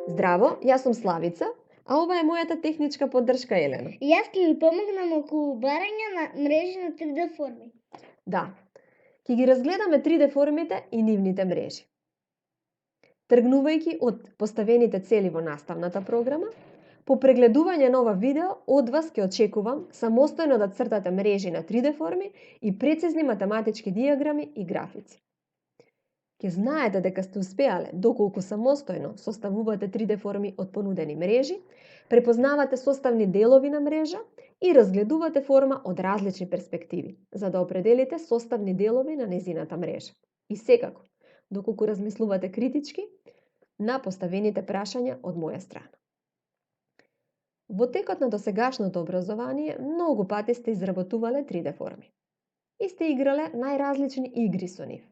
Здраво, јас сум Славица, а ова е мојата техничка поддршка Елена. Јас ќе ви помогнам околу барање на мрежи на 3D форми. Да, ќе ги разгледаме 3D формите и нивните мрежи. Тргнувајќи од поставените цели во наставната програма, по прегледување на ова видео од вас ќе очекувам самостојно да цртате мрежи на 3D форми и прецизни математички дијаграми и графици. Ќе знаете дека сте успеале доколку самостојно составувате 3D форми од понудени мрежи, препознавате составни делови на мрежа и разгледувате форма од различни перспективи, за да определите составни делови на незината мрежа. И секако, доколку размислувате критички на поставените прашања од моја страна. Во текот на досегашното образование многу пати сте изработувале 3D форми и сте играле најразлични игри со нив.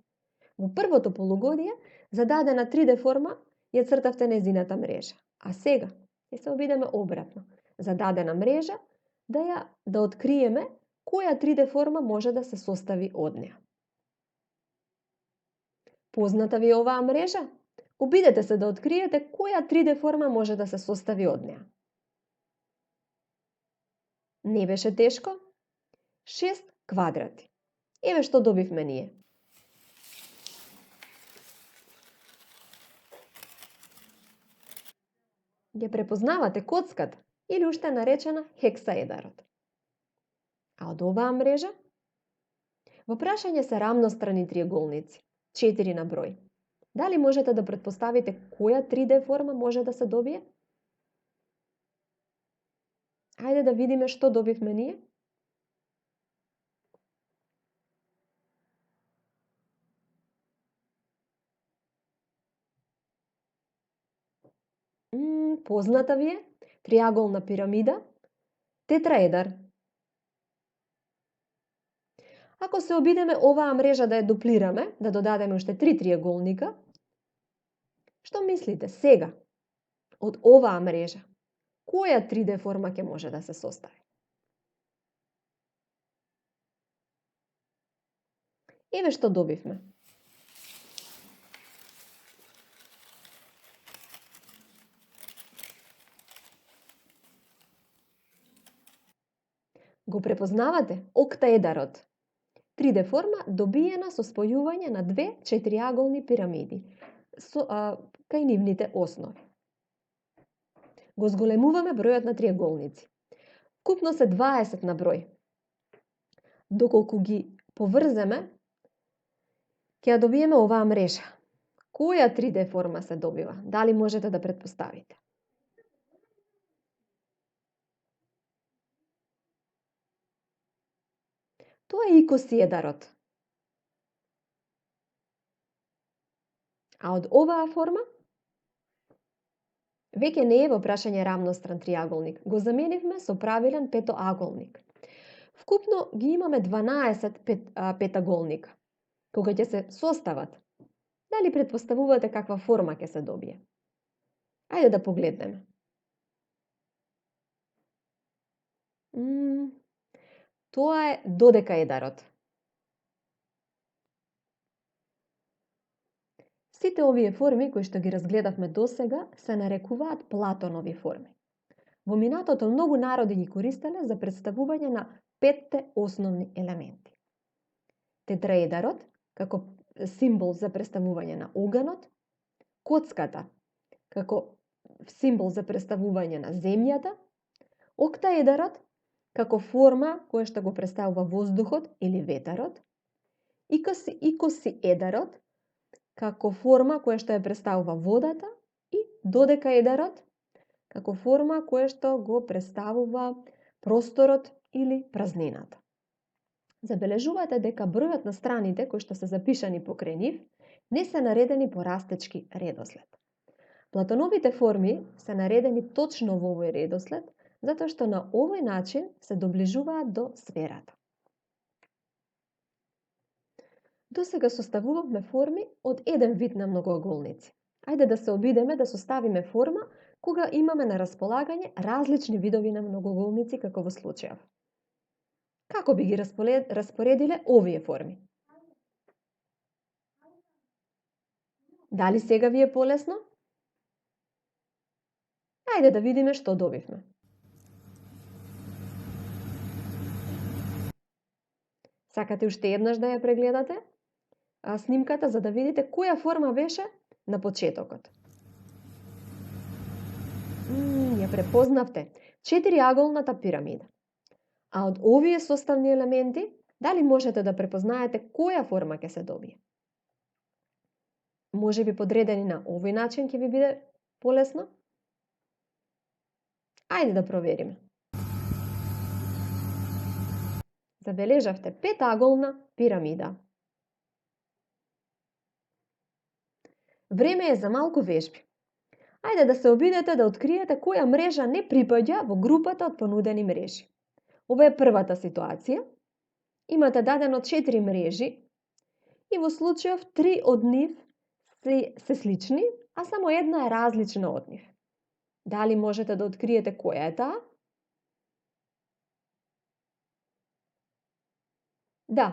Во првото полугодие, зададена 3D форма ја цртавте незината мрежа, а сега ќе се обидеме обратно. Зададена мрежа да откриеме која 3D форма може да се состави од неа. Позната ви е оваа мрежа? Обидете се да откриете која 3D форма може да се состави од неа. Не беше тешко? 6 квадрати. Еве што добивме ние. Ја препознавате коцката или уште наречена хексаедарот. А од оваа мрежа? Во прашање се рамнострани триаголници, 4 на број. Дали можете да претпоставите која 3D форма може да се добие? Ајде да видиме што добивме ние. Позната ви е триаголна пирамида, тетраедар. Ако се обидеме оваа мрежа да ја дуплираме, да додадеме уште 3 триаголника, што мислите сега од оваа мрежа? Која 3D форма ќе може да се состави? Еве што добивме. Го препознавате октаедарот. 3D форма добиена со спојување на две четириаголни пирамиди кај нивните основи. Го зголемуваме бројот на триаголници. Вкупно се 20 на број. Доколку ги поврземе, ќе ја добиеме оваа мрежа. Која 3D форма се добива? Дали можете да претпоставите? Тоа е икосиедарот. А од оваа форма? Веќе не е во прашање рамностран триаголник. Го заменивме со правилен петоаголник. Вкупно ги имаме 12 петаголника. Кога ќе се состават, дали претпоставувате каква форма ќе се добие? Ајде да погледнеме. Тоа е додекаедарот. Сите овие форми кои што ги разгледавме досега се нарекуваат Платонови форми. Во минатото многу народи ги користеле за представување на 5 основни елементи. Тетраедарот како символ за представување на оганот, коцката како символ за представување на земјата, октаедарот како форма која што го представува воздухот или ветерот, икосиедарот како форма која што ја представува водата и додекаедарот како форма која што го представува просторот или празнината. Забележувате дека бројот на страните кои што се запишани покрај нив не се наредени по растечки редослед. Платоновите форми се наредени точно во овој редослед, затоа што на овој начин се доближуваат до сферата. Досега составувавме форми од еден вид на многоаголници. Ајде да се обидеме да составиме форма кога имаме на располагање различни видови на многоаголници како во случајов. Како би ги распоредиле овие форми? Дали сега ви е полесно? Ајде да видиме што добивме. Сакате уште еднаш да ја прегледате снимката за да видите која форма беше на почетокот. Ја препознавте, 4-аголната пирамида. А од овие составни елементи, дали можете да препознаете која форма ќе се добие? Може би подредени на овој начин ќе ви биде полесно? Ајде да провериме. Забележавте 5-аголна пирамида. Време е за малку вежби. Ајде да се обидете да откриете која мрежа не припаѓа во групата од понудени мрежи. Ова е првата ситуација. Имате дадено 4 мрежи и во случајов 3 од нив се слични, а само една е различна од нив. Дали можете да откриете која е таа? Да,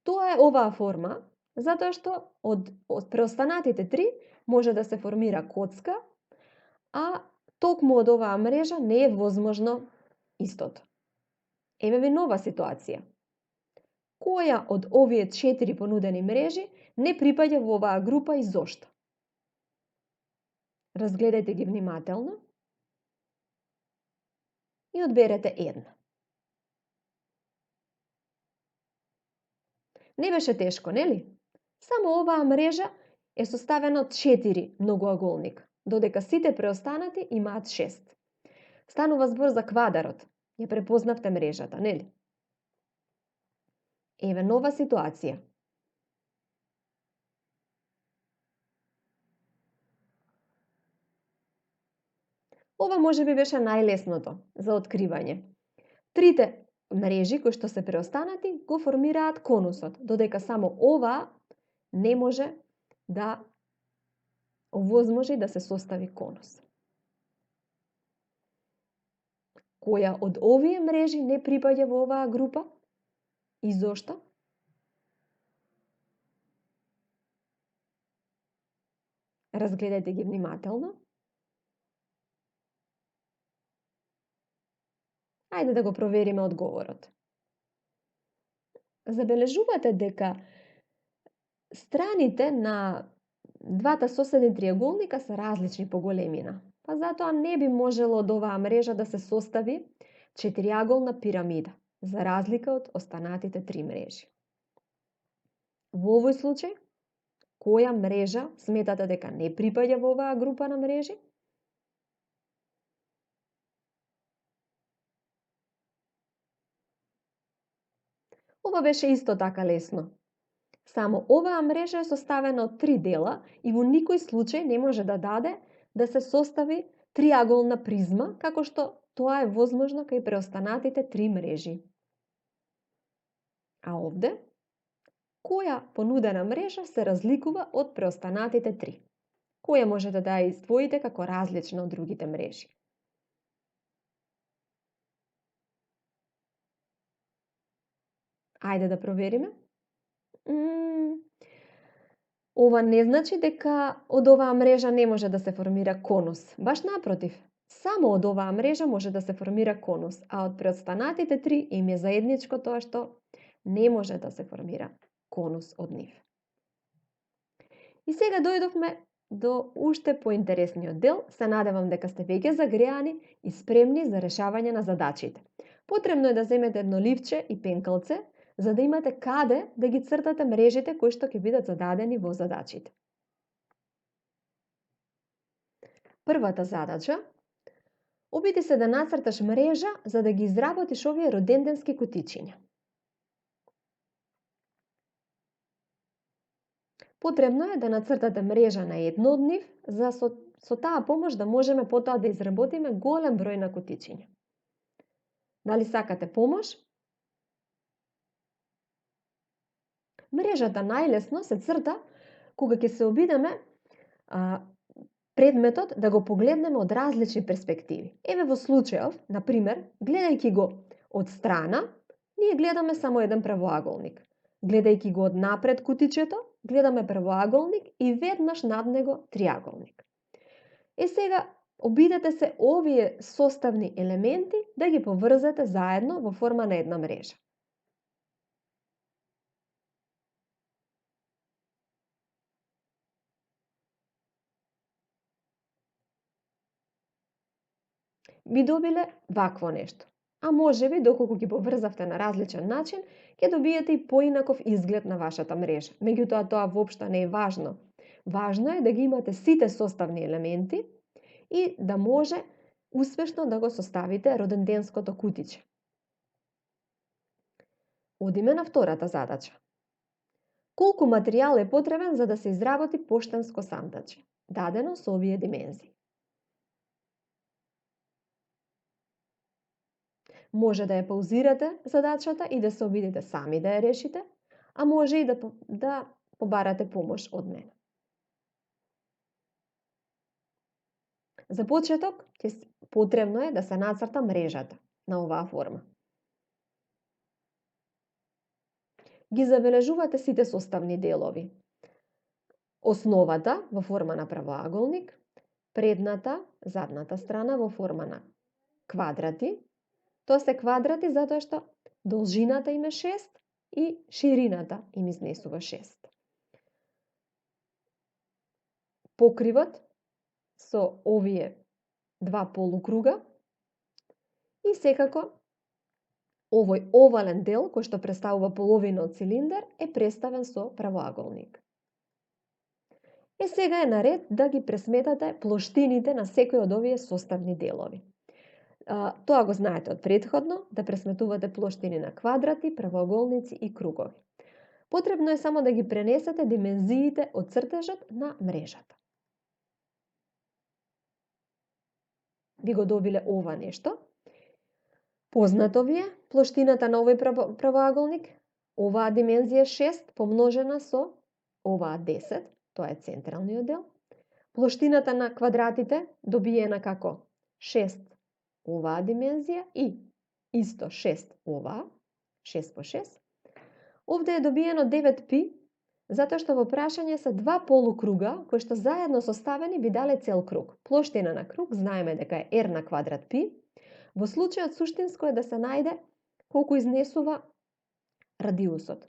тоа е оваа форма, затоа што од преостанатите 3 може да се формира коцка, а токму од оваа мрежа не е возможно истото. Еве ви нова ситуација. Која од овие 4 понудени мрежи не припаѓа во оваа група и зошто? Разгледајте ги внимателно и одберете една. Не беше тешко, нели? Само оваа мрежа е составена од 4 многоаголника, додека сите преостанати имаат 6. Станува збор за квадарот. Ја препознавте мрежата, нели? Еве нова ситуација. Ова може би беше најлесното за откривање. Трите мрежи кои што се преостанати го формираат конусот, додека само ова не може да овозможи да се состави конус. Која од овие мрежи не припаѓа во оваа група и зошто? Разгледајте ги внимателно. Ајде да го провериме одговорот. Забележувате дека страните на двата соседни триаголника се различни по големина, па затоа не би можело од оваа мрежа да се состави 4-аголна пирамида, за разлика од останатите 3 мрежи. Во овој случај, која мрежа сметате дека не припаѓа во оваа група на мрежи? Ова беше исто така лесно. Само оваа мрежа е составена од 3 дела и во никој случај не може да даде да се состави триаголна призма, како што тоа е возможно кај преостанатите 3 мрежи. А овде, која понудена мрежа се разликува од преостанатите 3? Која можете да ја издвоите како различна од другите мрежи? Ајде да провериме. Ова не значи дека од оваа мрежа не може да се формира конус. Баш напротив, само од оваа мрежа може да се формира конус, а од преостанатите 3 им е заедничко тоа што не може да се формира конус од нив. И сега дојдовме до уште поинтересниот дел. Се надевам дека сте веќе загреани и спремни за решавање на задачите. Потребно е да земете едно ливче и пенкалце, за да имате каде да ги цртате мрежите кои што ќе бидат зададени во задачите. Првата задача: обиди се да нацрташ мрежа за да ги изработиш овие роденденски кутичиња. Потребно е да нацртате мрежа на едно од нив, за со таа помош да можеме потоа да изработиме голем број на кутичиња. Дали сакате помош? Мрежата најлесно се црта кога ќе се обидеме предметот да го погледнеме од различни перспективи. Еве во случајов, на пример, гледајќи го од страна, ние гледаме само еден правоаголник. Гледајќи го од напред кутичето, гледаме правоаголник и веднаш над него триаголник. Сега Обидете се овие составни елементи да ги поврзете заедно во форма на една мрежа. Би добиле вакво нешто. А можеби, доколку ги поврзавте на различен начин, ќе добиете и поинаков изглед на вашата мрежа. Меѓутоа, тоа воопшто не е важно. Важно е да ги имате сите составни елементи и да може успешно да го составите роденденското кутиче. Одиме на втората задача. Колку материјал е потребен за да се изработи поштенско сандаче, дадено со овие димензии? Може да ја паузирате задачата и да се обидите сами да ја решите, а може и да побарате помош од мене. За почеток, потребно е да се нацрта мрежата на оваа форма. Ги забележувате сите составни делови. Основата во форма на правоаголник, предната, задната страна во форма на квадрати. Тоа се квадрати затоа што должината им е 6 и ширината им изнесува 6. Покривот со овие два полукруга и секако овој овален дел кој што представува половина од цилиндар е представен со правоаголник. Сега е наред да ги пресметате плоштините на секој од овие составни делови. Тоа го знаете од претходно, да пресметувате плоштини на квадрати, правоаголници и кругови. Потребно е само да ги пренесете димензиите од цртежот на мрежата. Би го добиле ова нешто. Познато ви е плоштината на овој правоаголник, оваа димензија 6 помножена со оваа 10, тоа е централниот дел. Плоштината на квадратите добиена како 6 оваа димензија и исто 6 оваа, 6 по 6. Овде е добиено 9 пи, затоа што во прашање се два полукруга кои што заедно составени би дале цел круг. Плоштина на круг знаеме дека е r на квадрат пи. Во случајот суштинско е да се најде колку изнесува радиусот.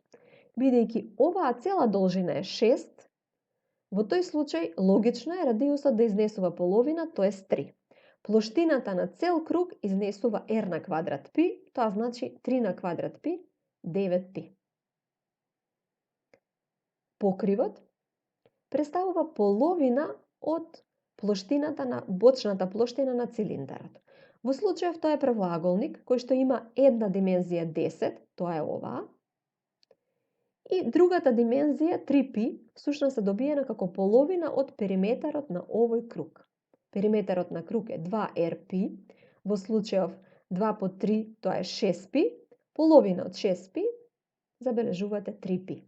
Бидејќи оваа цела должина е 6, во тој случај логично е радиусот да изнесува половина, тоест 3. Плоштината на цел круг изнесува r на квадрат пи, тоа значи 3 на квадрат пи, 9 пи. Покривот представува половина од плоштината на бочната плоштина на цилиндарот. Во случајов тоа е правоаголник кој што има една димензија 10, тоа е оваа, и другата димензија 3π всушност се добиена како половина од периметарот на овој круг. Периметарот на круг е 2rπ, во случајов 2 по 3 тоа е 6π, половина од 6π забележувате 3π.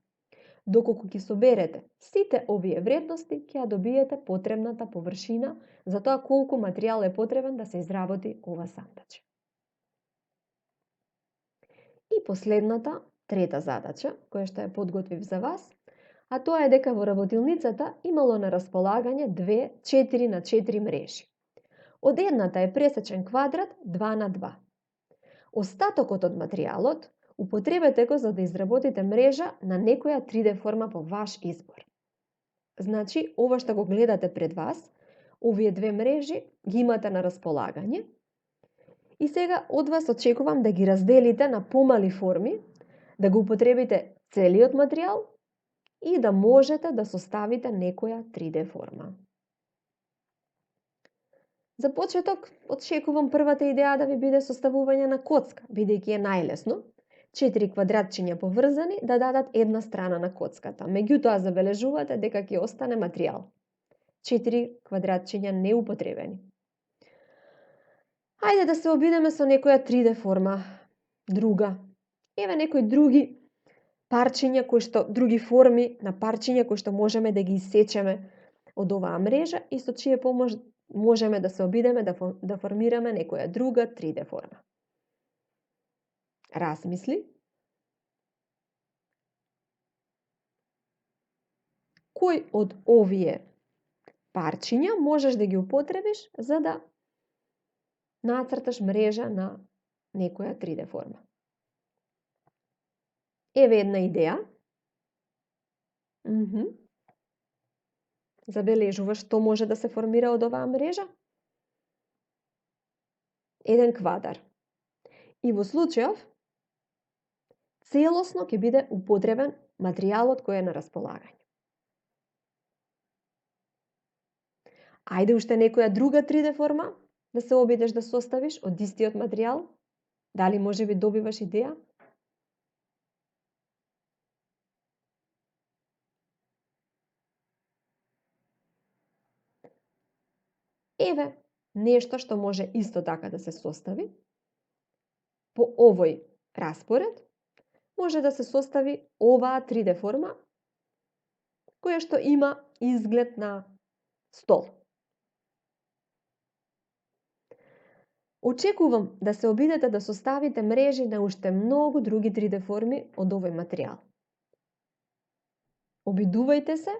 Доколку ги соберете сите овие вредности, ќе ја добиете потребната површина за тоа колку материјал е потребен да се изработи ова сандаче. И последната, трета задача, која што ја подготвив за вас, а тоа е дека во работилницата имало на располагање две 4 на 4 мрежи. Од едната е пресечен квадрат 2 на 2. Остатокот од материјалот употребете го за да изработите мрежа на некоја 3D форма по ваш избор. Значи, ова што го гледате пред вас, овие две мрежи ги имате на располагање и сега од вас очекувам да ги разделите на помали форми, да го употребите целиот материјал и да можете да составите некоја 3D форма. За почеток, очекувам првата идеја да ви биде составување на коцка, бидејќи е најлесно. 4 квадратчиња поврзани да дадат една страна на коцката. Меѓутоа забележувате дека ќе остане материјал. 4 квадратчиња неупотребени. Хајде да се обидеме со некоја 3D форма, друга. Еве некои други парчиња други форми на парчиња кои што можеме да ги исечеме од оваа мрежа и со чија помош можеме да се обидеме да формираме некоја друга 3D форма. Размисли. Кој од овие парчиња можеш да ги употребиш за да нацрташ мрежа на некоја 3D форма. Еве една идеја. Забележуваш што може да се формира од оваа мрежа? Еден квадар. И во случајов, целосно ќе биде употребен материјалот кој е на располагање. Ајде уште некоја друга 3D форма да се обидеш да составиш од истиот материјал? Дали можеби добиваш идеја? Еве нешто што може исто така да се состави. По овој распоред може да се состави оваа 3D форма која што има изглед на стол. Очекувам да се обидете да составите мрежи на уште многу други 3D форми од овој материјал. Обидувајте се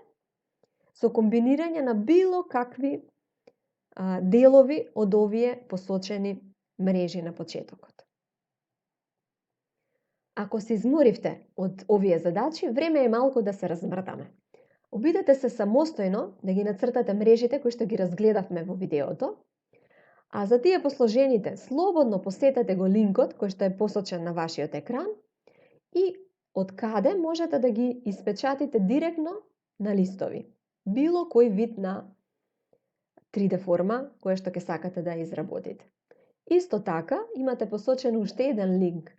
со комбинирање на било какви делови од овие посочени мрежи на почетокот. Ако се изморивте од овие задачи, време е малку да се размрдаме. Обидете се самостојно да ги нацртате мрежите кои што ги разгледавме во видеото, а за тие посложените слободно посетете го линкот кој што е посочен на вашиот екран и од каде можете да ги испечатите директно на листови, било кој вид на 3D форма која што ќе сакате да ја изработите. Исто така, имате посочен уште еден линк.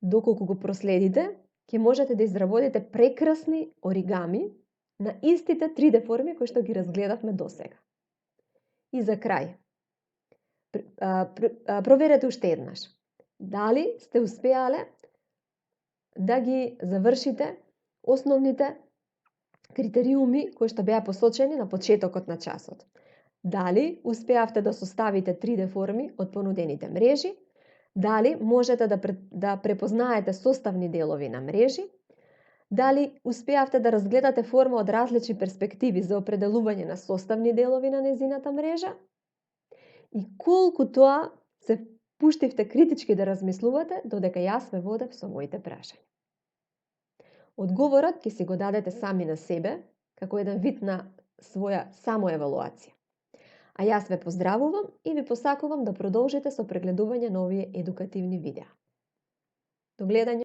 Доколку го проследите, ќе можете да изработите прекрасни оригами на истите 3D форми кои што ги разгледавме досега. И за крај, проверете уште еднаш. Дали сте успеале да ги завршите основните критериуми кои што беа посочени на почетокот на часот. Дали успеавте да составите 3D форми од понудените мрежи, дали можете да препознаете составни делови на мрежи, дали успеавте да разгледате форма од различни перспективи за определување на составни делови на незината мрежа, и колку тоа се пуштивте критички да размислувате додека јас ве водев со моите прашања. Одговорот ќе си го дадете сами на себе, како еден вид на своја самоевалуација. А јас ве поздравувам и ви посакувам да продолжите со прегледување на овие едукативни видеа. До гледање!